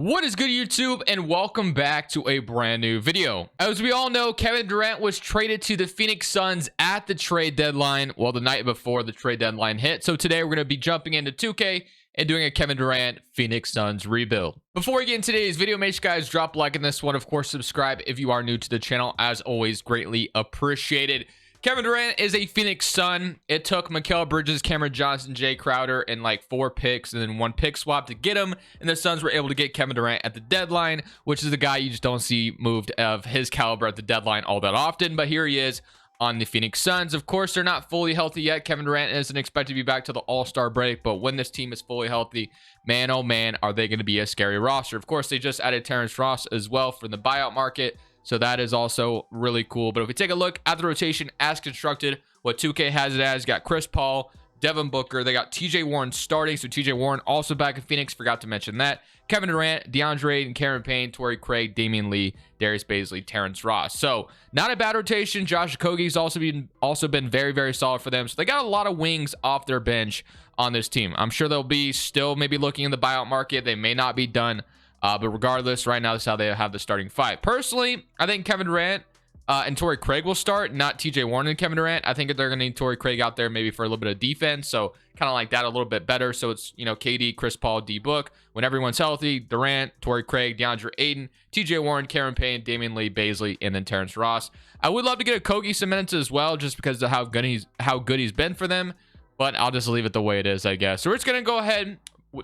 What is good, YouTube, and welcome back to a brand new video. As we all know, Kevin Durant was traded to the Phoenix Suns at the trade deadline, well, the night before the trade deadline hit. So today we're going to be jumping into 2K and doing a Kevin Durant Phoenix Suns rebuild. Before we get into today's video, make sure you guys drop a like on this one. Of course, subscribe if you are new to the channel. As always, greatly appreciated. Kevin Durant is a Phoenix Sun. It took Mikal Bridges, Cameron Johnson, Jay Crowder, and like 4 picks and then 1 pick swap to get him. And the Suns were able to get Kevin Durant at the deadline, which is the guy you just don't see moved of his caliber at the deadline all that often. But here he is on the Phoenix Suns. Of course, they're not fully healthy yet. Kevin Durant isn't expected to be back to the All-Star break. But when this team is fully healthy, man, oh man, are they going to be a scary roster. Of course, they just added Terrence Ross as well for the buyout market. So that is also really cool. But if we take a look at the rotation as constructed, what 2K has it as, got Chris Paul, Devin Booker. They got TJ Warren starting. So TJ Warren also back in Phoenix. Forgot to mention that. Kevin Durant, DeAndre Ayton, Cameron Payne, Torrey Craig, Damian Lee, Darius Bazley, Terrence Ross. So not a bad rotation. Josh Okogie's also been very, very solid for them. So they got a lot of wings off their bench on this team. I'm sure they'll be still maybe looking in the buyout market. They may not be done. But regardless, right now, this is how they have the starting 5. Personally, I think Kevin Durant and Torrey Craig will start, not TJ Warren and Kevin Durant. I think that they're going to need Torrey Craig out there maybe for a little bit of defense. So kind of like that a little bit better. So it's, you know, KD, Chris Paul, D-Book. When everyone's healthy, Durant, Torrey Craig, DeAndre Ayton, TJ Warren, Cameron Payne, Damian Lee, Bazley, and then Terrence Ross. I would love to get a Kogi some minutes as well, just because of how good he's been for them. But I'll just leave it the way it is, I guess. So we're just going to go ahead,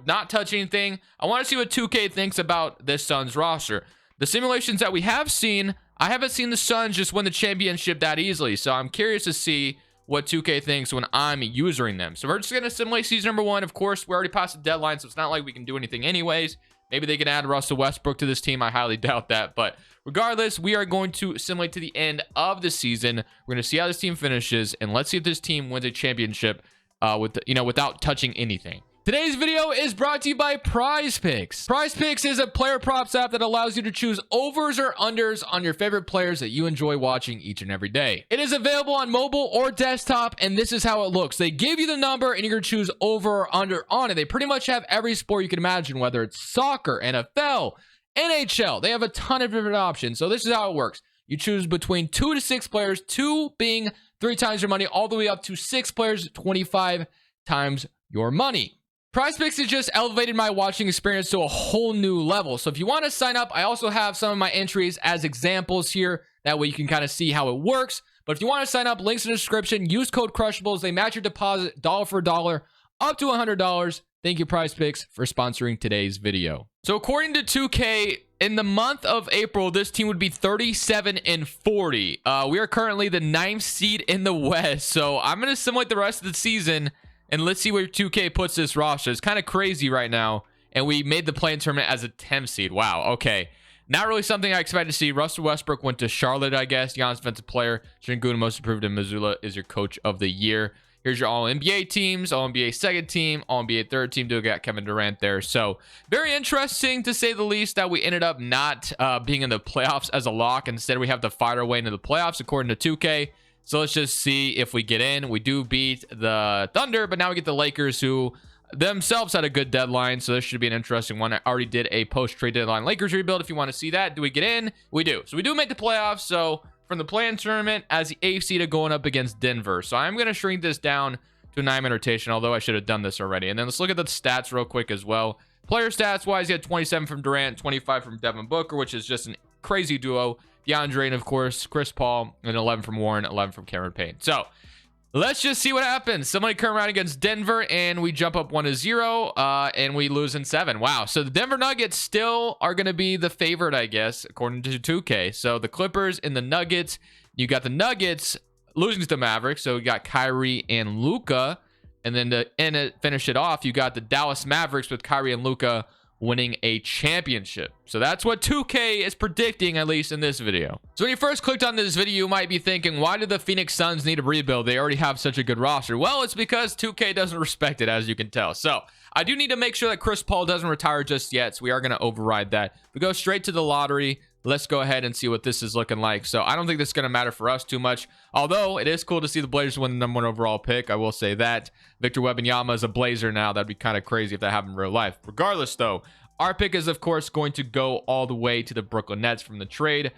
not touch anything. I want to see what 2K thinks about this Suns roster. The simulations that we have seen, I haven't seen the Suns just win the championship that easily. So I'm curious to see what 2K thinks when I'm using them. So we're just going to simulate season number 1. Of course, we already passed the deadline, so it's not like we can do anything anyways. Maybe they can add Russell Westbrook to this team. I highly doubt that. But regardless, we are going to simulate to the end of the season. We're going to see how this team finishes, and let's see if this team wins a championship without touching anything. Today's video is brought to you by Prize Picks. Prize Picks is a player props app that allows you to choose overs or unders on your favorite players that you enjoy watching each and every day. It is available on mobile or desktop, and this is how it looks. They give you the number, and you're going to choose over or under on it. They pretty much have every sport you can imagine, whether it's soccer, NFL, NHL. They have a ton of different options. So this is how it works. You choose between 2 to 6 players, 2 being 3 times your money, all the way up to 6 players, 25 times your money. Prize Picks has just elevated my watching experience to a whole new level. So if you want to sign up, I also have some of my entries as examples here. That way you can kind of see how it works. But if you want to sign up, links in the description. Use code Crushables. They match your deposit dollar for dollar up to $100. Thank you, Prize Picks, for sponsoring today's video. So according to 2K, in the month of April, this team would be 37-40. We are currently the 9th seed in the West. So I'm going to simulate the rest of the season, and let's see where 2K puts this roster. It's kind of crazy right now. And we made the play-in tournament as a 10th seed. Wow, okay. Not really something I expected to see. Russell Westbrook went to Charlotte, I guess. Giannis defensive player. Shingun, most improved, and Missoula is your coach of the year. Here's your All-NBA teams. All-NBA second team. All-NBA third team. Do got Kevin Durant there. So very interesting, to say the least, that we ended up not being in the playoffs as a lock. Instead, we have to fight our way into the playoffs according to 2K. So let's just see if we get in. We do beat the Thunder, but now we get the Lakers, who themselves had a good deadline. So this should be an interesting one. I already did a post-trade deadline Lakers rebuild. If you want to see that, do we get in? We do. So we do make the playoffs. So from the play-in tournament as the 8th seed going up against Denver. So I'm going to shrink this down to a 9-man rotation, although I should have done this already. And then let's look at the stats real quick as well. Player stats-wise, you had 27 from Durant, 25 from Devin Booker, which is just an crazy duo. DeAndre, and of course, Chris Paul, and 11 from Warren, 11 from Cameron Payne. So let's just see what happens. Somebody come around against Denver, and we jump up 1-0, and we lose in 7. Wow. So the Denver Nuggets still are going to be the favorite, I guess, according to 2K. So the Clippers and the Nuggets, you got the Nuggets losing to the Mavericks. So we got Kyrie and Luka. And then to finish it off, you got the Dallas Mavericks with Kyrie and Luka winning a championship. So that's what 2K is predicting, at least in this video. So when you first clicked on this video, you might be thinking, why did the Phoenix Suns need a rebuild? They already have such a good roster. Well, it's because 2K doesn't respect it, as you can tell. So I do need to make sure that Chris Paul doesn't retire just yet, so we are going to override that. We go straight to the lottery. Let's go ahead and see what this is looking like. So I don't think this is going to matter for us too much, although it is cool to see the Blazers win the #1 overall pick. I will say that. Victor Wembanyama is a Blazer now. That'd be kind of crazy if that happened in real life. Regardless, though, Our pick is, of course, going to go all the way to the Brooklyn Nets from the trade,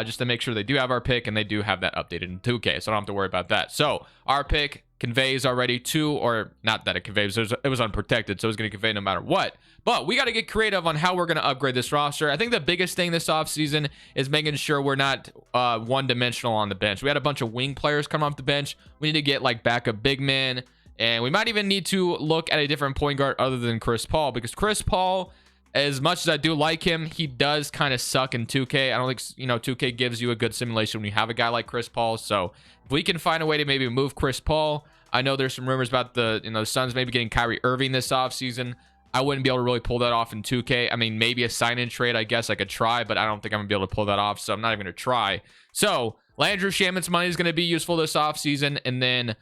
just to make sure they do have our pick, and they do have that updated in 2K, so I don't have to worry about that. So our pick conveys already to, or not that it conveys, it was unprotected, so it's going to convey no matter what. But we got to get creative on how we're going to upgrade this roster. I think the biggest thing this offseason is making sure we're not one-dimensional on the bench. We had a bunch of wing players come off the bench. We need to get like backup big men, and we might even need to look at a different point guard other than Chris Paul, because Chris Paul, as much as I do like him, he does kind of suck in 2K. I don't think, 2K gives you a good simulation when you have a guy like Chris Paul. So if we can find a way to maybe move Chris Paul, I know there's some rumors about the Suns maybe getting Kyrie Irving this offseason. I wouldn't be able to really pull that off in 2K. I mean, maybe a sign-in trade, I guess I could try, but I don't think I'm going to be able to pull that off, so I'm not even going to try. So Landry Shamet's money is going to be useful this offseason, and then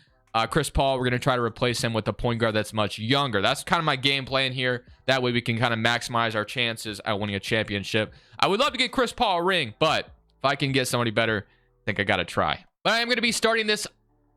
Chris Paul, we're going to try to replace him with a point guard that's much younger. That's kind of my game plan here. That way we can kind of maximize our chances at winning a championship. I would love to get Chris Paul a ring, but if I can get somebody better, I think I got to try. But I am going to be starting this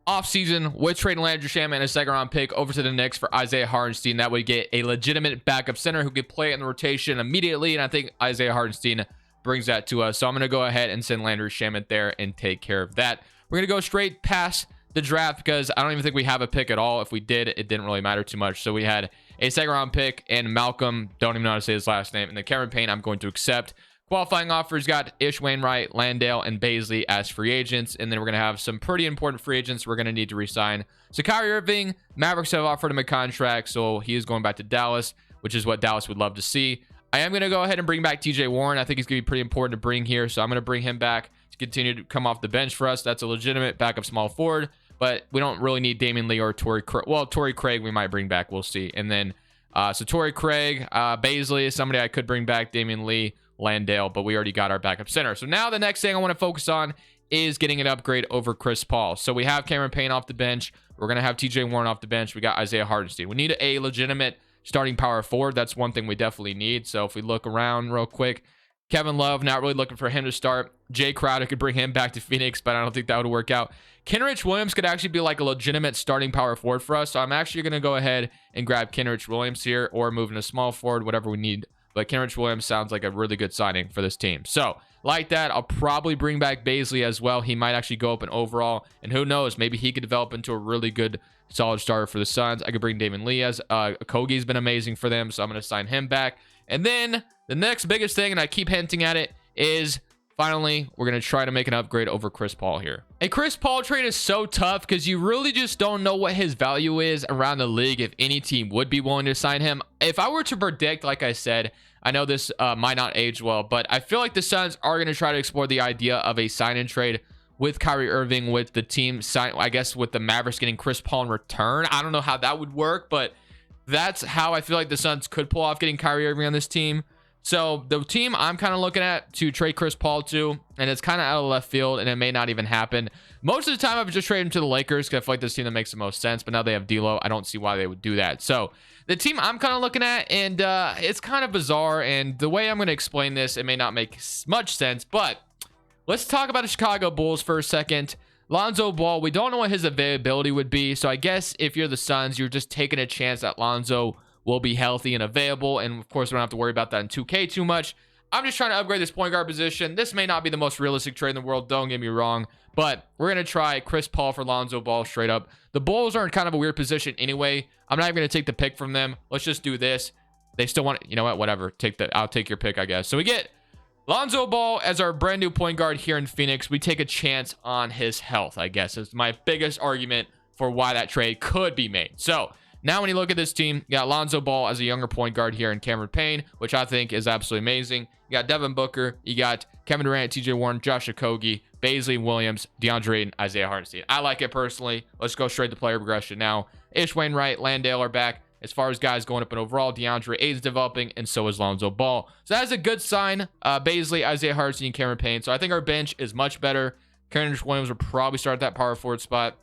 offseason with trading Landry Shamet and a second-round pick over to the Knicks for Isaiah Hartenstein. That way we get a legitimate backup center who could play in the rotation immediately, and I think Isaiah Hartenstein brings that to us. So I'm going to go ahead and send Landry Shamet there and take care of that. We're going to go straight past the draft because I don't even think we have a pick at all. If we did, it didn't really matter too much. So we had a second round pick and Malcolm, don't even know how to say his last name, and then Cameron Payne I'm going to accept. Qualifying offers got Ish Wainwright, Landale, and Baisley as free agents, and then we're going to have some pretty important free agents we're going to need to resign. So Kyrie Irving, Mavericks have offered him a contract, so he is going back to Dallas, which is what Dallas would love to see. I am going to go ahead and bring back TJ Warren. I think he's going to be pretty important to bring here, so I'm going to bring him back to continue to come off the bench for us. That's a legitimate backup small forward, but we don't really need Damian Lee or Torrey Craig. Well, Torrey Craig we might bring back. We'll see. And then, so Torrey Craig, Baisley is somebody I could bring back, Damian Lee, Landale, but we already got our backup center. So now the next thing I want to focus on is getting an upgrade over Chris Paul. So we have Cameron Payne off the bench. We're going to have TJ Warren off the bench. We got Isaiah Hartenstein. We need a legitimate starting power forward. That's one thing we definitely need. So if we look around real quick, Kevin Love, not really looking for him to start. Jay Crowder could bring him back to Phoenix, but I don't think that would work out. Kenrich Williams could actually be like a legitimate starting power forward for us. So I'm actually going to go ahead and grab Kenrich Williams here or move in a small forward, whatever we need. But Kenrich Williams sounds like a really good signing for this team. So like that, I'll probably bring back Baisley as well. He might actually go up in overall, and who knows, maybe he could develop into a really good solid starter for the Suns. I could bring Damian Lee as Okogie's been amazing for them, so I'm going to sign him back. And then the next biggest thing, and I keep hinting at it, is finally we're going to try to make an upgrade over Chris Paul here. A Chris Paul trade is so tough because you really just don't know what his value is around the league if any team would be willing to sign him. If I were to predict, like I said, I know this might not age well, but I feel like the Suns are going to try to explore the idea of a sign-in trade with Kyrie Irving, with the team sign, I guess with the Mavericks getting Chris Paul in return. I don't know how that would work, but that's how I feel like the Suns could pull off getting Kyrie Irving on this team. So the team I'm kind of looking at to trade Chris Paul to, and it's kind of out of left field, and it may not even happen. Most of the time, I would just trade him to the Lakers because I feel like this team that makes the most sense. But now they have D'Lo. I don't see why they would do that. So the team I'm kind of looking at, and it's kind of bizarre. And the way I'm going to explain this, it may not make much sense. But let's talk about the Chicago Bulls for a second. Lonzo Ball, we don't know what his availability would be. So I guess if you're the Suns, you're just taking a chance that Lonzo will be healthy and available. And of course, we don't have to worry about that in 2K too much. I'm just trying to upgrade this point guard position. This may not be the most realistic trade in the world, don't get me wrong, but we're going to try Chris Paul for Lonzo Ball straight up. The Bulls are in kind of a weird position anyway. I'm not even going to take the pick from them. Let's just do this. They still want it. You know what? Whatever. I'll take your pick, I guess. So we get Lonzo Ball as our brand new point guard here in Phoenix. We take a chance on his health, I guess, is my biggest argument for why that trade could be made. So now when you look at this team, you got Lonzo Ball as a younger point guard here in Cameron Payne, which I think is absolutely amazing. You got Devin Booker, you got Kevin Durant, TJ Warren, Josh Okogie, Baisley Williams, DeAndre Ayton, Isaiah Hartenstein. I like it personally. Let's go straight to player progression now. Ish Wainwright, Landale are back. As far as guys going up in overall, DeAndre Ayton's developing, and so is Lonzo Ball. So that is a good sign. Baisley, Isaiah Hartenstein, and Cameron Payne. So I think our bench is much better. Kenrich Williams will probably start at that power forward spot.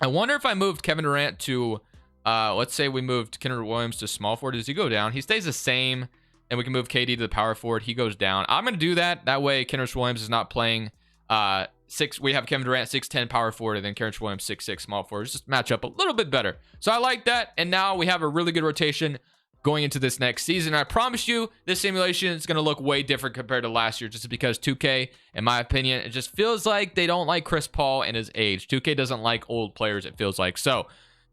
I wonder if I moved Kevin Durant to let's say we moved Kenrich Williams to small forward. Does he go down? He stays the same, and we can move KD to the power forward. He goes down. I'm going to do that. That way, Kenrich Williams is not playing we have Kevin Durant 6'10 power forward, and then Kenrich Williams 6'6 small forward. Just match up a little bit better. So I like that. And now we have a really good rotation. going into this next season. I promise you, this simulation is going to look way different compared to last year, just because 2K, in my opinion, it just feels like they don't like Chris Paul and his age. 2K doesn't like old players, it feels like. So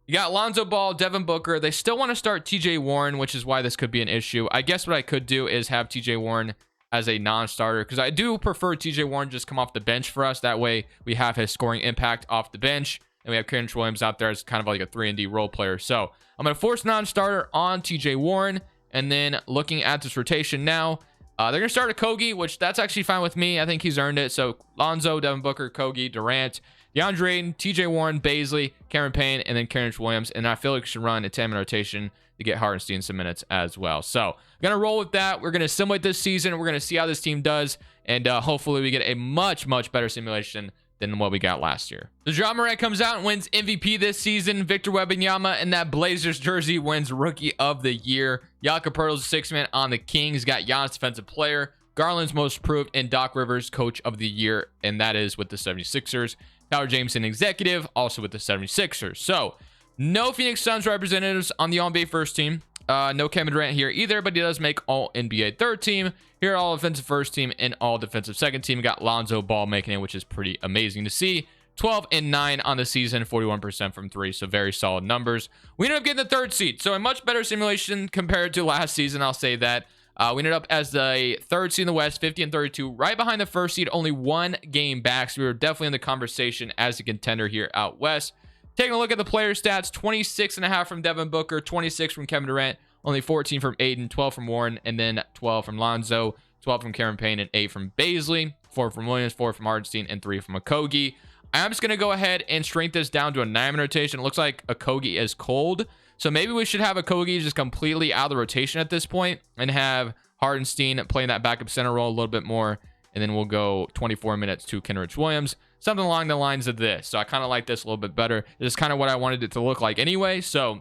you got Lonzo Ball, Devin Booker. They still want to start TJ Warren, which is why this could be an issue. I guess what I could do is have TJ Warren as a non-starter, because I do prefer TJ Warren just come off the bench for us. That way we have his scoring impact off the bench, and we have Karen Williams out there as kind of like a 3-and-D role player. So I'm going to force non-starter on TJ Warren. And then looking at this rotation now, they're going to start a Kogi, which that's actually fine with me. I think he's earned it. So Lonzo, Devin Booker, Kogi, Durant, DeAndre Ayton, TJ Warren, Baisley, Cameron Payne, and then Karen Williams. And I feel like we should run a 10-minute rotation to get Hartenstein some minutes as well. So I'm going to roll with that. We're going to simulate this season. We're going to see how this team does. And hopefully we get a much, much better simulation than what we got last year. The Ja Morant comes out and wins MVP this season. Victor Wembanyama in that Blazers jersey wins Rookie of the Year. Jakob Poeltl's six-man on the Kings. Got Giannis Defensive Player. Garland's Most Improved, and Doc Rivers Coach of the Year, and that is with the 76ers. Tyler Jameson Executive, also with the 76ers. So no Phoenix Suns representatives on the All-NBA first team. No Kevin Durant here either, but he does make all NBA third team. Here, all offensive first team and all defensive second team. Got Lonzo Ball making it, which is pretty amazing to see. 12-9 on the season, 41% from three. So very solid numbers. We ended up getting the third seed. So a much better simulation compared to last season. I'll say that. We ended up as the third seed in the West, 50-32, right behind the first seed, only one game back. So we were definitely in the conversation as a contender here out West. Taking a look at the player stats, 26.5 from Devin Booker, 26 from Kevin Durant, only 14 from Aiden, 12 from Warren, and then 12 from Lonzo, 12 from Cameron Payne, and 8 from Baisley, 4 from Williams, 4 from Hartenstein, and 3 from Okogie. I'm just going to go ahead and shrink this down to a 9-man rotation. It looks like Okogie is cold, so maybe we should have Okogie just completely out of the rotation at this point and have Hartenstein playing that backup center role a little bit more, and then we'll go 24 minutes to Kenrich Williams. Something along the lines of this. So I kind of like this a little bit better. This is kind of what I wanted it to look like anyway. So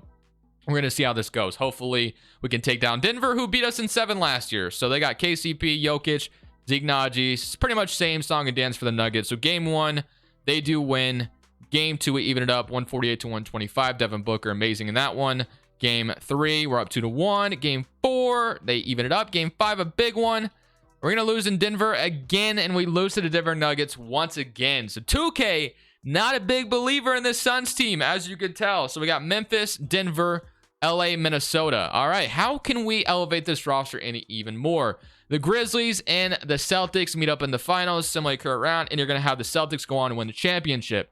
we're going to see how this goes. Hopefully we can take down Denver, who beat us in 7 last year. So they got KCP, Jokic, Zignaji. It's pretty much same song and dance for the Nuggets. So game 1, they do win. Game 2, we even it up 148-125. Devin Booker, amazing in that one. Game 3, we're up 2-1. Game 4, they even it up. Game 5, a big one. We're going to lose in Denver again, and we lose to the Denver Nuggets once again. So 2K, not a big believer in this Suns team, as you could tell. So we got Memphis, Denver, LA, Minnesota. All right, how can we elevate this roster any even more? The Grizzlies and the Celtics meet up in the finals, similar current round, and you're going to have the Celtics go on and win the championship.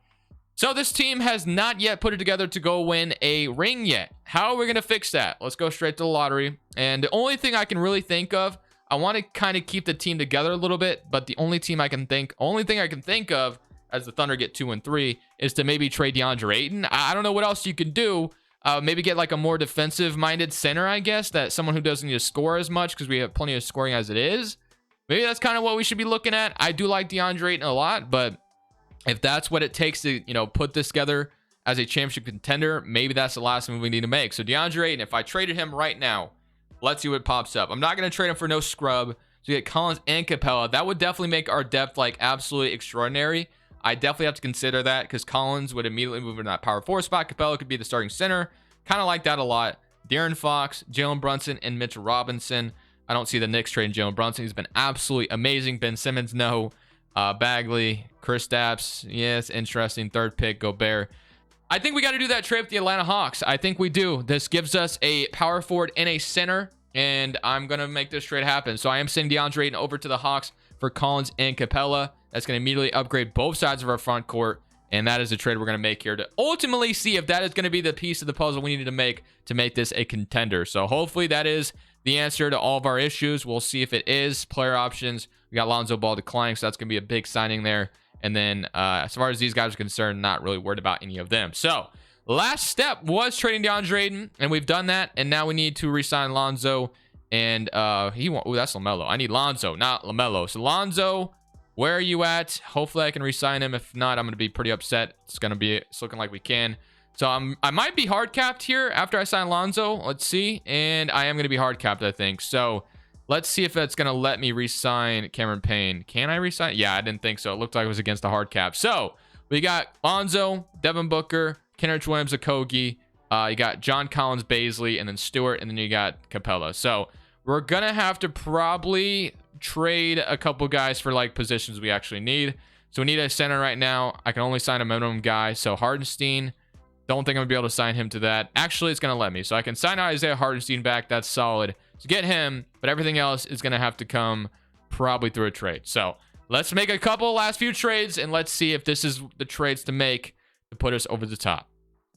So this team has not yet put it together to go win a ring yet. How are we going to fix that? Let's go straight to the lottery. And the only thing I can really think of, I want to kind of keep the team together a little bit, but the only thing I can think of as the Thunder get 2 and 3 is to maybe trade DeAndre Ayton. I don't know what else you can do. Maybe get like a more defensive-minded center, I guess, that someone who doesn't need to score as much because we have plenty of scoring as it is. Maybe that's kind of what we should be looking at. I do like DeAndre Ayton a lot, but if that's what it takes to, put this together as a championship contender, maybe that's the last move we need to make. So DeAndre Ayton, if I traded him right now, let's see what pops up. I'm not going to trade him for no scrub. So we get Collins and Capella. That would definitely make our depth like absolutely extraordinary. I definitely have to consider that because Collins would immediately move into that power forward spot. Capella could be the starting center. Kind of like that a lot. De'Aaron Fox, Jalen Brunson, and Mitchell Robinson. I don't see the Knicks trading Jalen Brunson. He's been absolutely amazing. Ben Simmons, no. Bagley, Kristaps, yes, interesting. Third pick, Gobert. I think we got to do that trade with the Atlanta Hawks. I think we do. This gives us a power forward and a center, and I'm going to make this trade happen. So I am sending DeAndre Ayton over to the Hawks for Collins and Capella. That's going to immediately upgrade both sides of our front court, and that is the trade we're going to make here to ultimately see if that is going to be the piece of the puzzle we needed to make this a contender. So hopefully that is the answer to all of our issues. We'll see if it is. Player options, we got Lonzo Ball declining, so that's going to be a big signing there. And then as far as these guys are concerned, not really worried about any of them. So last step was trading DeAndre Ayton, and we've done that. And now we need to re-sign Lonzo. And that's LaMelo. I need Lonzo, not LaMelo. So Lonzo, where are you at? Hopefully I can re-sign him. If not, I'm going to be pretty upset. It's looking like we can. So I might be hard capped here after I sign Lonzo. Let's see. And I am going to be hard capped, I think. So let's see if it's going to let me re-sign Cameron Payne. Can I re-sign? Yeah, I didn't think so. It looked like it was against the hard cap. So we got Lonzo, Devin Booker, Kenrich Williams, Okogie, You got John Collins, Baisley, and then Stewart, and then you got Capella. So we're gonna have to probably trade a couple guys for like positions we actually need. So we need a center right now. I can only sign a minimum guy. So Hardenstein, don't think I'm gonna be able to sign him to that. Actually, it's gonna let me. So I can sign Isaiah Hardenstein back. That's solid. So get him, but everything else is gonna have to come probably through a trade. So let's make a couple last few trades, and let's see if this is the trades to make to put us over the top.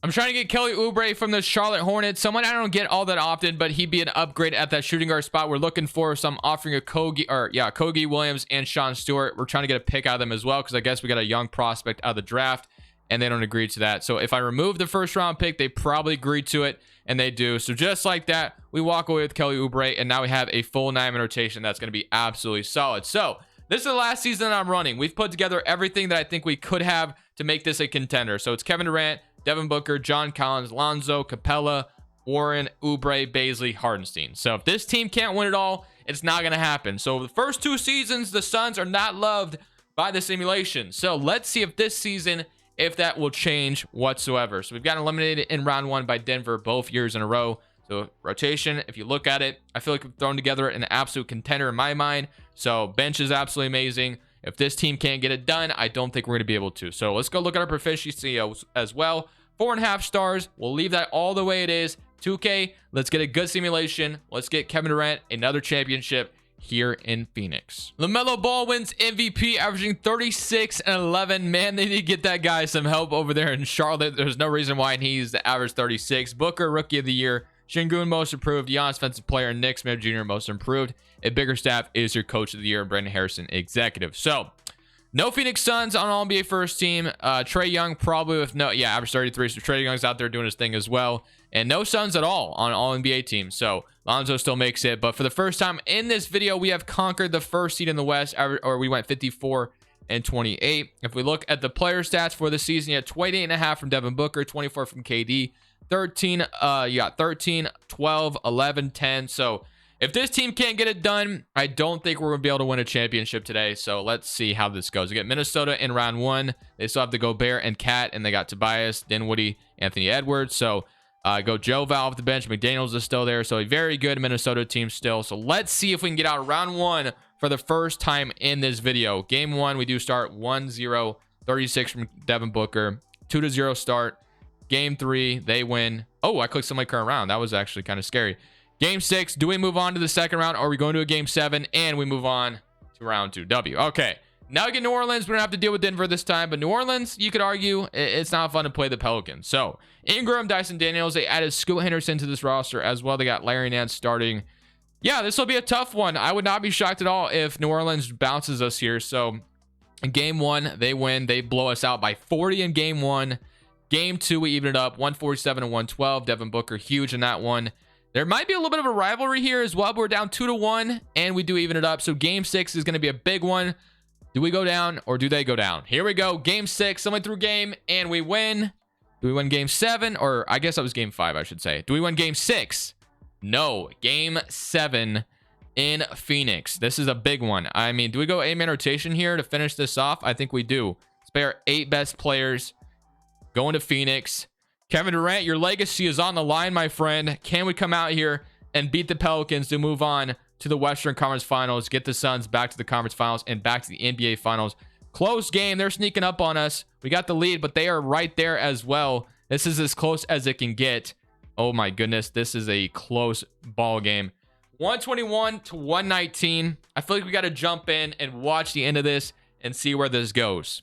I'm trying to get Kelly Oubre from the Charlotte Hornets. Someone I don't get all that often, but he'd be an upgrade at that shooting guard spot. We're looking for some offering a Kogi Williams and Sean Stewart. We're trying to get a pick out of them as well, because I guess we got a young prospect out of the draft, and they don't agree to that. So if I remove the first round pick, they probably agree to it, and they do. So just like that, we walk away with Kelly Oubre, and now we have a full 9-man rotation that's going to be absolutely solid. So this is the last season that I'm running. We've put together everything that I think we could have to make this a contender. So it's Kevin Durant, Devin Booker, John Collins, Lonzo, Capella, Warren, Oubre, Baisley, Hardenstein. So if this team can't win it all, it's not going to happen. So the first 2 seasons, the Suns are not loved by the simulation. So let's see if this season, if that will change whatsoever. So we've gotten eliminated in round 1 by Denver both years in a row. So rotation, if you look at it, I feel like we've thrown together an absolute contender in my mind. So bench is absolutely amazing. If this team can't get it done, I don't think we're going to be able to. So let's go look at our proficiency as well. 4.5 stars. We'll leave that all the way it is. 2K. Let's get a good simulation. Let's get Kevin Durant another championship here in Phoenix. LaMelo Ball wins MVP, averaging 36 and 11. Man, they need to get that guy some help over there in Charlotte. There's no reason why he needs to average 36. Booker, Rookie of the Year. Şengün, Most Improved. Giannis, Offensive Player. Nick Smith Jr., Most Improved. A bigger staff is your Coach of the Year. Brandon Harrison, Executive. So no Phoenix Suns on All NBA first team. Trae Young probably with average 33. So Trae Young's out there doing his thing as well. And no Suns at all on All NBA teams. So Lonzo still makes it. But for the first time in this video, we have conquered the first seed in the West. Or we went 54 and 28. If we look at the player stats for the season, you had 28.5 from Devin Booker, 24 from KD, 13, 12, 11, 10. So if this team can't get it done, I don't think we're going to be able to win a championship today. So let's see how this goes. We get Minnesota in round 1. They still have the Gobert and Cat, and they got Tobias, Dinwiddie, Anthony Edwards. So go Joe Val off the bench. McDaniels is still there. So a very good Minnesota team still. So let's see if we can get out of round 1 for the first time in this video. Game 1, we do start 1-0, 36 from Devin Booker, 2-0 start. Game 3, they win. Oh, I clicked on my current round. That was actually kind of scary. Game 6, do we move on to the second round, or are we going to a game 7 and we move on to round 2? W. Okay. Now we get New Orleans. We don't have to deal with Denver this time, but New Orleans, you could argue, it's not fun to play the Pelicans. So Ingram, Dyson Daniels, they added Scoot Henderson to this roster as well. They got Larry Nance starting. Yeah, this will be a tough one. I would not be shocked at all if New Orleans bounces us here. So in game 1, they win. They blow us out by 40 in game 1. Game 2, we even it up 147 and 112. Devin Booker, huge in that one. There might be a little bit of a rivalry here as well, but we're down 2-1, and we do even it up. So game 6 is going to be a big one. Do we go down, or do they go down? Here we go. Game 6, somewhere through game, and we win. Do we win game 7? Or I guess that was game 5, I should say. Do we win game 6? No. Game 7 in Phoenix. This is a big one. I mean, do we go 8-man rotation here to finish this off? I think we do. Spare 8 best players. Going to Phoenix. Kevin Durant, your legacy is on the line, my friend. Can we come out here and beat the Pelicans to move on to the Western Conference Finals, get the Suns back to the Conference Finals and back to the NBA Finals? Close game. They're sneaking up on us. We got the lead, but they are right there as well. This is as close as it can get. Oh my goodness. This is a close ball game. 121 to 119. I feel like we got to jump in and watch the end of this and see where this goes.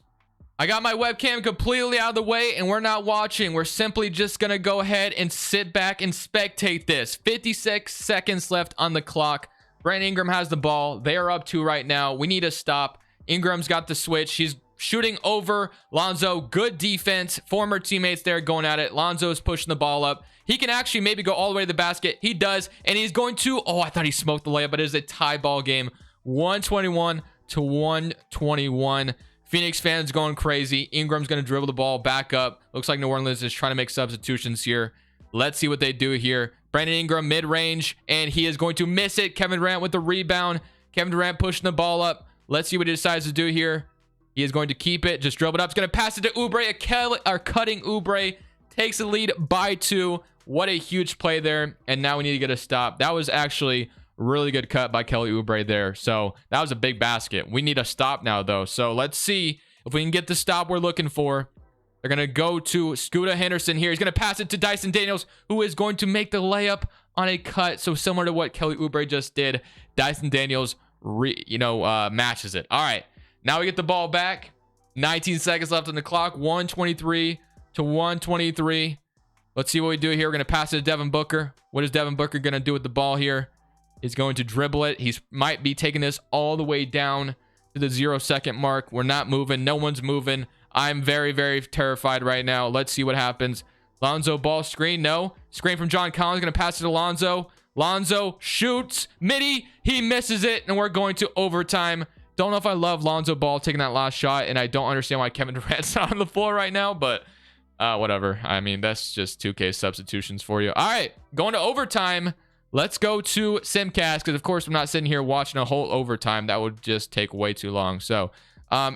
I got my webcam completely out of the way, and we're not watching. We're simply just going to go ahead and sit back and spectate this. 56 seconds left on the clock. Brandon Ingram has the ball. They are up 2 right now. We need to stop. Ingram's got the switch. He's shooting over Lonzo. Good defense. Former teammates there going at it. Lonzo's pushing the ball up. He can actually maybe go all the way to the basket. He does, and he's going to... Oh, I thought he smoked the layup, but it is a tie ball game. 121 to 121. Phoenix fans going crazy. Ingram's going to dribble the ball back up. Looks like New Orleans is trying to make substitutions here. Let's see what they do here. Brandon Ingram mid-range, and he is going to miss it. Kevin Durant with the rebound. Kevin Durant pushing the ball up. Let's see what he decides to do here. He is going to keep it. Just dribble it up. He's going to pass it to Oubre. A cutting Oubre takes the lead by 2. What a huge play there. And now we need to get a stop. That was actually really good cut by Kelly Oubre there. So that was a big basket. We need a stop now, though. So let's see if we can get the stop we're looking for. They're going to go to Scooter Henderson here. He's going to pass it to Dyson Daniels, who is going to make the layup on a cut. So similar to what Kelly Oubre just did, Dyson Daniels, matches it. All right, now we get the ball back. 19 seconds left on the clock. 123 to 123. Let's see what we do here. We're going to pass it to Devin Booker. What is Devin Booker going to do with the ball here? He's going to dribble it. He might be taking this all the way down to the 0-second mark. We're not moving. No one's moving. I'm very, very terrified right now. Let's see what happens. Lonzo ball screen. No. Screen from John Collins. Going to pass it to Lonzo. Lonzo shoots. Midi. He misses it. And we're going to overtime. Don't know if I love Lonzo Ball taking that last shot. And I don't understand why Kevin Durant's not on the floor right now. But whatever. I mean, that's just 2K substitutions for you. All right. Going to overtime. Let's go to Simcast. Because, of course, I'm not sitting here watching a whole overtime. That would just take way too long. So,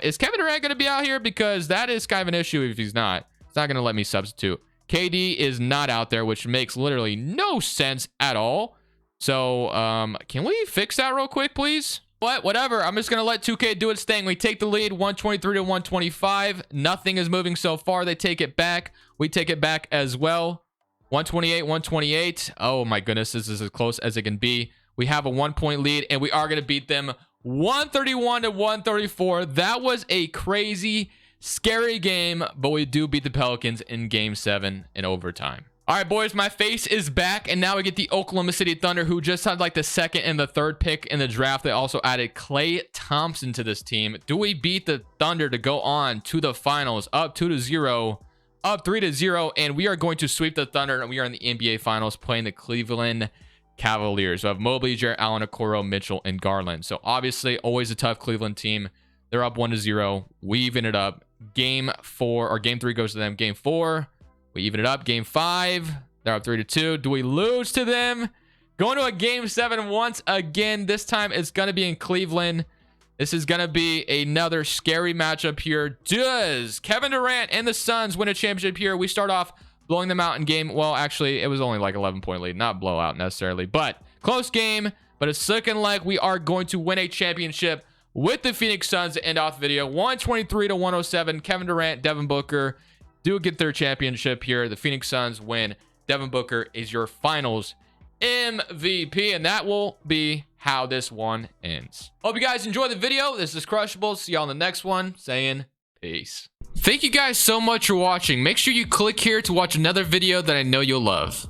is Kevin Durant going to be out here? Because that is kind of an issue if he's not. It's not going to let me substitute. KD is not out there, which makes literally no sense at all. So, can we fix that real quick, please? But whatever. I'm just going to let 2K do its thing. We take the lead 123 to 125. Nothing is moving so far. They take it back. We take it back as well. 128, 128. Oh, my goodness. This is as close as it can be. We have a 1-point lead, and we are going to beat them 131 to 134. That was a crazy, scary game, but we do beat the Pelicans in game 7 in overtime. All right, boys, my face is back, and now we get the Oklahoma City Thunder, who just had like the 2nd and the 3rd pick in the draft. They also added Klay Thompson to this team. Do we beat the Thunder to go on to the finals, up 2-0, up 3-0, and we are going to sweep the Thunder, and we are in the NBA Finals playing the Cleveland Cavaliers. So I have Mobley, Jarrett Allen, Okoro, Mitchell, and Garland. So obviously, always a tough Cleveland team. They're up 1-0. We even it up. Game 3 goes to them. Game 4, we even it up. Game 5, they're up 3-2. Do we lose to them? Going to a game 7 once again. This time it's going to be in Cleveland. This is going to be another scary matchup here. Does Kevin Durant and the Suns win a championship here? We start off blowing them out in game. Well, actually, it was only like 11-point lead. Not blowout necessarily, but close game. But it's looking like we are going to win a championship with the Phoenix Suns to end off the video. 123 to 107. Kevin Durant, Devin Booker do get their championship here. The Phoenix Suns win. Devin Booker is your finals MVP, and that will be how this one ends. Hope you guys enjoyed the video. This is Crushables. See y'all in the next one. Saying peace. Thank you guys so much for watching. Make sure you click here to watch another video that I know you'll love.